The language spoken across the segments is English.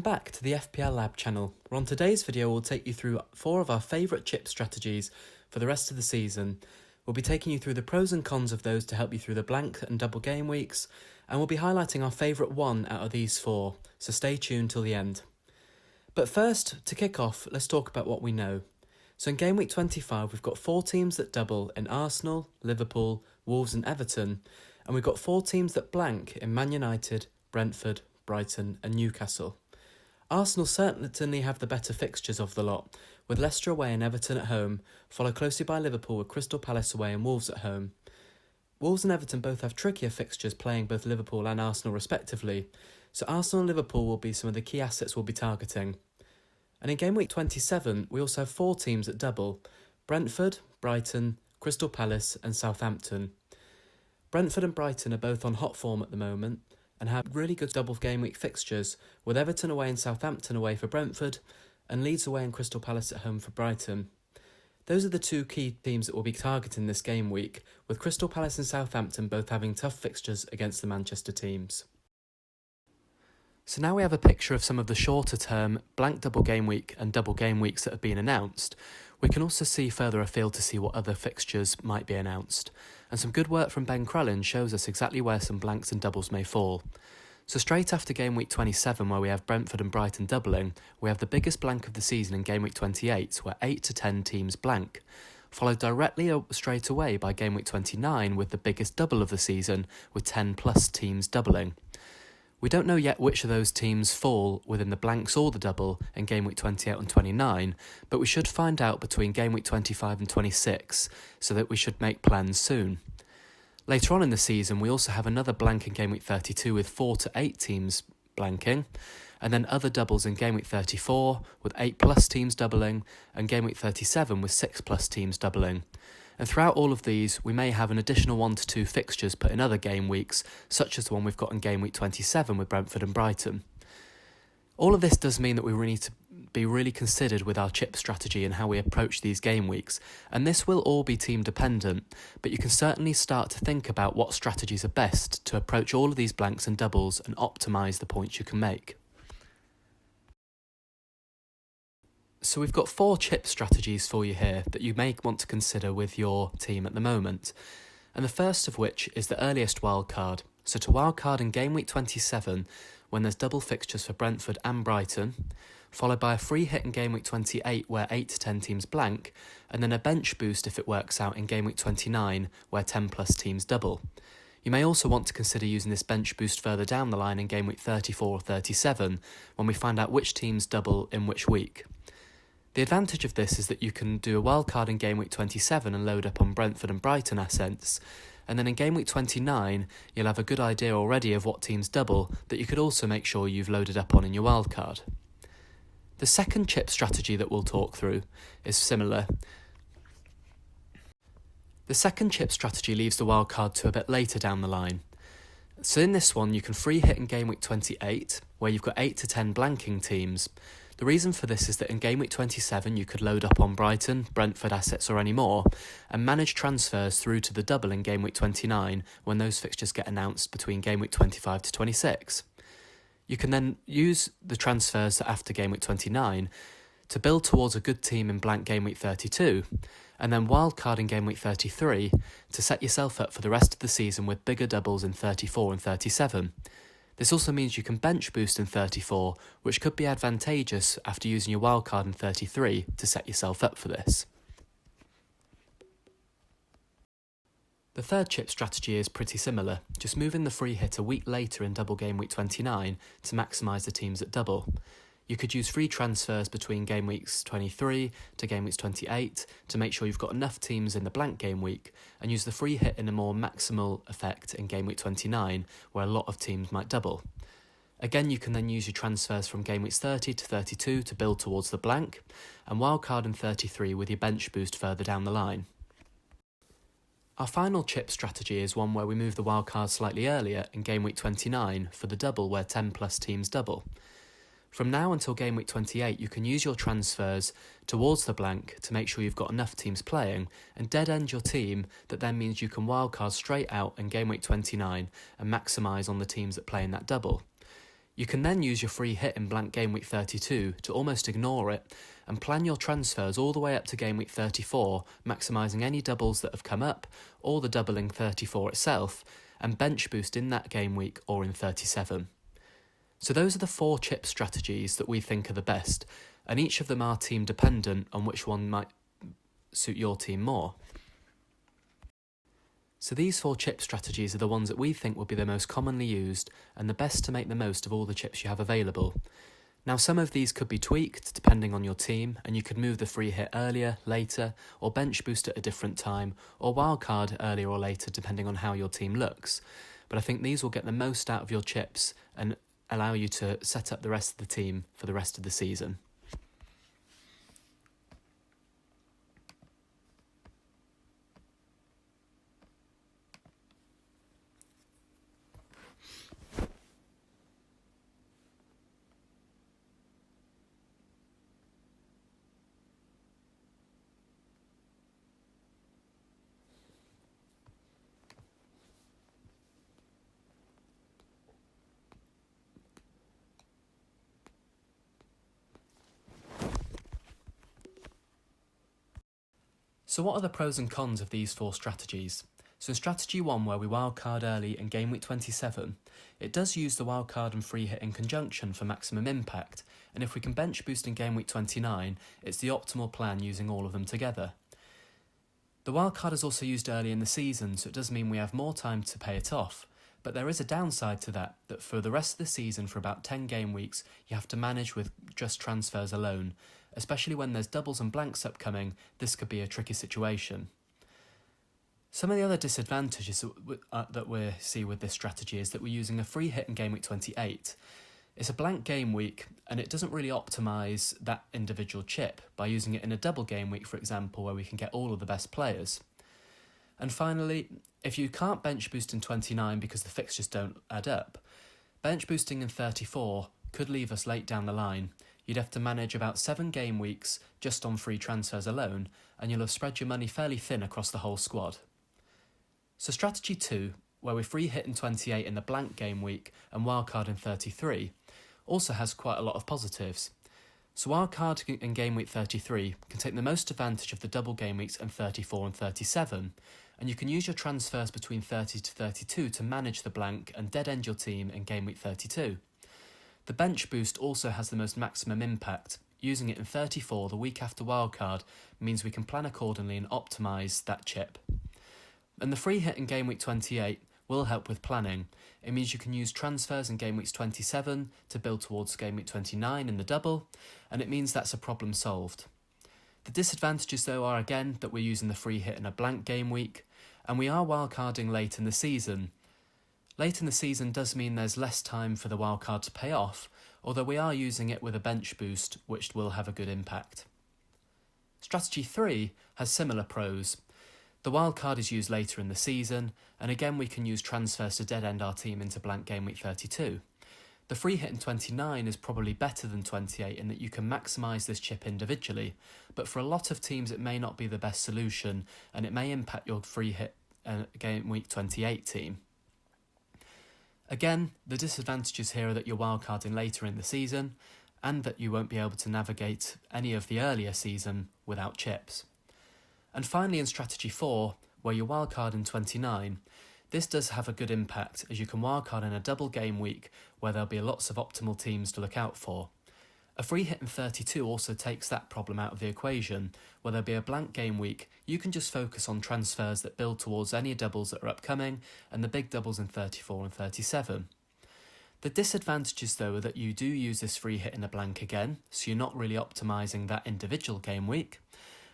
Back to the FPL Lab channel, where on today's video we'll take you through 4 of our favourite chip strategies for the rest of the season. We'll be taking you through the pros and cons of those to help you through the blank and double game weeks, and we'll be highlighting our favourite one out of these 4, so stay tuned till the end. But first, to kick off, let's talk about what we know. So in game week 25 we've got 4 teams that double in Arsenal, Liverpool, Wolves and Everton, and we've got 4 teams that blank in Man United, Brentford, Brighton and Newcastle. Arsenal certainly have the better fixtures of the lot, with Leicester away and Everton at home, followed closely by Liverpool with Crystal Palace away and Wolves at home. Wolves and Everton both have trickier fixtures playing both Liverpool and Arsenal respectively, so Arsenal and Liverpool will be some of the key assets we'll be targeting. And in game week 27 we also have 4 teams that double: Brentford, Brighton, Crystal Palace and Southampton. Brentford and Brighton are both on hot form at the moment, and have really good double game week fixtures, with Everton away and Southampton away for Brentford, and Leeds away and Crystal Palace at home for Brighton. Those are the 2 key teams that will be targeting this game week, with Crystal Palace and Southampton both having tough fixtures against the Manchester teams. So now we have a picture of some of the shorter term blank double game week and double game weeks that have been announced. We can also see further afield to see what other fixtures might be announced, and some good work from Ben Crellin shows us exactly where some blanks and doubles may fall. So straight after game week 27, where we have Brentford and Brighton doubling, we have the biggest blank of the season in game week 28, where 8 to 10 teams blank, followed directly straight away by game week 29 with the biggest double of the season, with 10 plus teams doubling. We don't know yet which of those teams fall within the blanks or the double in game week 28 and 29, but we should find out between game week 25 and 26, so that we should make plans soon. Later on in the season, we also have another blank in game week 32 with 4 to 8 teams blanking, and then other doubles in game week 34 with 8 plus teams doubling, and game week 37 with 6 plus teams doubling. And throughout all of these, we may have an additional 1 to 2 fixtures put in other game weeks, such as the one we've got in game week 27 with Brentford and Brighton. All of this does mean that we really need to be really considered with our chip strategy and how we approach these game weeks, and this will all be team dependent, but you can certainly start to think about what strategies are best to approach all of these blanks and doubles and optimise the points you can make. So we've got 4 chip strategies for you here that you may want to consider with your team at the moment, and the first of which is the earliest wildcard. So to wildcard in game week 27 when there's double fixtures for Brentford and Brighton, followed by a free hit in game week 28 where 8 to 10 teams blank, and then a bench boost if it works out in game week 29 where 10 plus teams double. You may also want to consider using this bench boost further down the line in game week 34 or 37 when we find out which teams double in which week. The advantage of this is that you can do a wildcard in game week 27 and load up on Brentford and Brighton assets, and then in game week 29 you'll have a good idea already of what teams double that you could also make sure you've loaded up on in your wildcard. The second chip strategy that we'll talk through is similar. The second chip strategy leaves the wildcard to a bit later down the line. So in this one you can free hit in game week 28 where you've got 8 to 10 blanking teams. The reason for this is that in game week 27 you could load up on Brighton, Brentford assets or any more, and manage transfers through to the double in game week 29 when those fixtures get announced between game week 25 to 26. You can then use the transfers after game week 29 to build towards a good team in blank game week 32, and then wildcard in game week 33 to set yourself up for the rest of the season with bigger doubles in 34 and 37. This also means you can bench boost in 34, which could be advantageous after using your wildcard in 33 to set yourself up for this. The third chip strategy is pretty similar, just moving the free hit a week later in double game week 29 to maximise the teams at double. You could use free transfers between game weeks 23 to game weeks 28 to make sure you've got enough teams in the blank game week, and use the free hit in a more maximal effect in game week 29 where a lot of teams might double. Again, you can then use your transfers from game weeks 30 to 32 to build towards the blank, and wildcard in 33 with your bench boost further down the line. Our final chip strategy is one where we move the wildcard slightly earlier in game week 29 for the double where 10 plus teams double. From now until game week 28, you can use your transfers towards the blank to make sure you've got enough teams playing and dead end your team. That then means you can wildcard straight out in game week 29 and maximise on the teams that play in that double. You can then use your free hit in Blank Game Week 32 to almost ignore it and plan your transfers all the way up to Game Week 34, maximising any doubles that have come up or the double in 34 itself, and bench boost in that game week or in 37. So those are the 4 chip strategies that we think are the best, and each of them are team dependent on which one might suit your team more. So these 4 chip strategies are the ones that we think will be the most commonly used and the best to make the most of all the chips you have available. Now some of these could be tweaked depending on your team, and you could move the free hit earlier, later, or bench boost at a different time, or wildcard earlier or later depending on how your team looks. But I think these will get the most out of your chips and allow you to set up the rest of the team for the rest of the season. So what are the pros and cons of these 4 strategies? So in strategy 1, where we wildcard early in game week 27, it does use the wildcard and free hit in conjunction for maximum impact, and if we can bench boost in game week 29, it's the optimal plan using all of them together. The wildcard is also used early in the season, so it does mean we have more time to pay it off, but there is a downside to that for the rest of the season, for about 10 game weeks, you have to manage with just transfers alone. Especially when there's doubles and blanks upcoming, this could be a tricky situation. Some of the other disadvantages that we see with this strategy is that we're using a free hit in game week 28. It's a blank game week, and it doesn't really optimise that individual chip by using it in a double game week, for example, where we can get all of the best players. And finally, if you can't bench boost in 29 because the fixtures don't add up, bench boosting in 34 could leave us late down the line. You'd have to manage about 7 game weeks just on free transfers alone, and you'll have spread your money fairly thin across the whole squad. So strategy 2, where we free hit in 28 in the blank game week and wildcard in 33, also has quite a lot of positives. So wildcard in game week 33 can take the most advantage of the double game weeks in 34 and 37, and you can use your transfers between 30 to 32 to manage the blank and dead end your team in game week 32. The bench boost also has the most maximum impact. Using it in 34 the week after wildcard means we can plan accordingly and optimise that chip. And the free hit in game week 28 will help with planning. It means you can use transfers in game weeks 27 to build towards game week 29 in the double, and it means that's a problem solved. The disadvantages though are again that we're using the free hit in a blank game week, and we are wildcarding late in the season. Late in the season does mean there's less time for the wildcard to pay off, although we are using it with a bench boost, which will have a good impact. Strategy 3 has similar pros. The wildcard is used later in the season, and again we can use transfers to dead end our team into blank game week 32. The free hit in 29 is probably better than 28 in that you can maximise this chip individually, but for a lot of teams it may not be the best solution, and it may impact your free hit game week 28 team. Again, the disadvantages here are that you're wildcarding later in the season, and that you won't be able to navigate any of the earlier season without chips. And finally in strategy 4, where you wildcard in 29, this does have a good impact as you can wildcard in a double game week where there'll be lots of optimal teams to look out for. A free hit in 32 also takes that problem out of the equation. Where there'll be a blank game week, you can just focus on transfers that build towards any doubles that are upcoming and the big doubles in 34 and 37. The disadvantages though are that you do use this free hit in a blank again, so you're not really optimising that individual game week,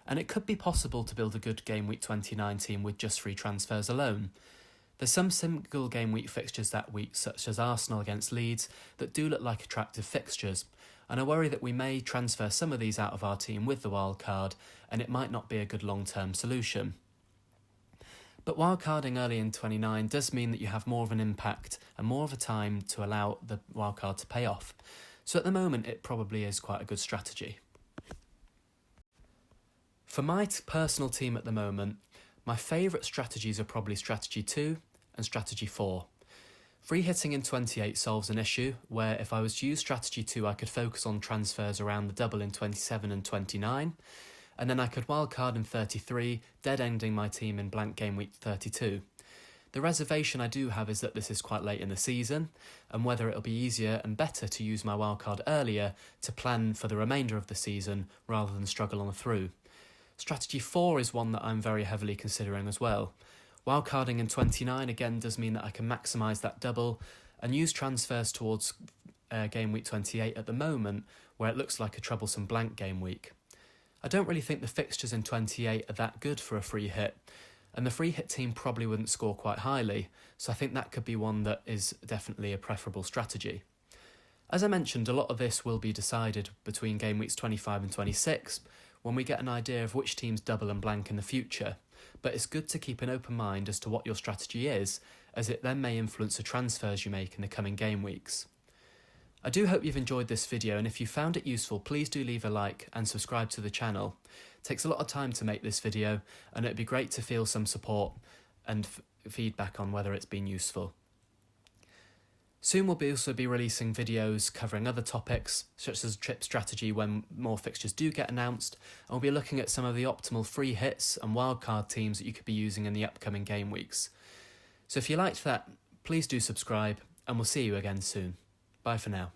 and it could be possible to build a good game week 29 team with just free transfers alone. There's some single game week fixtures that week, such as Arsenal against Leeds, that do look like attractive fixtures, and I worry that we may transfer some of these out of our team with the wildcard, and it might not be a good long-term solution. But wildcarding early in 29 does mean that you have more of an impact and more of a time to allow the wildcard to pay off. So at the moment it probably is quite a good strategy. For my personal team at the moment, my favourite strategies are probably strategy 2 and strategy 4. Free hitting in 28 solves an issue where if I was to use strategy 2 I could focus on transfers around the double in 27 and 29, and then I could wildcard in 33, dead ending my team in blank game week 32. The reservation I do have is that this is quite late in the season, and whether it'll be easier and better to use my wildcard earlier to plan for the remainder of the season rather than struggle on through. Strategy 4 is one that I'm very heavily considering as well. Wildcarding in 29 again does mean that I can maximise that double and use transfers towards game week 28 at the moment, where it looks like a troublesome blank game week. I don't really think the fixtures in 28 are that good for a free hit, and the free hit team probably wouldn't score quite highly, so I think that could be one that is definitely a preferable strategy. As I mentioned, a lot of this will be decided between game weeks 25 and 26, when we get an idea of which teams double and blank in the future, but it's good to keep an open mind as to what your strategy is, as it then may influence the transfers you make in the coming game weeks. I do hope you've enjoyed this video, and if you found it useful, please do leave a like and subscribe to the channel. It takes a lot of time to make this video, and it'd be great to feel some support and feedback on whether it's been useful. Soon we'll also be releasing videos covering other topics, such as chip strategy when more fixtures do get announced, and we'll be looking at some of the optimal free hits and wildcard teams that you could be using in the upcoming game weeks. So if you liked that, please do subscribe, and we'll see you again soon. Bye for now.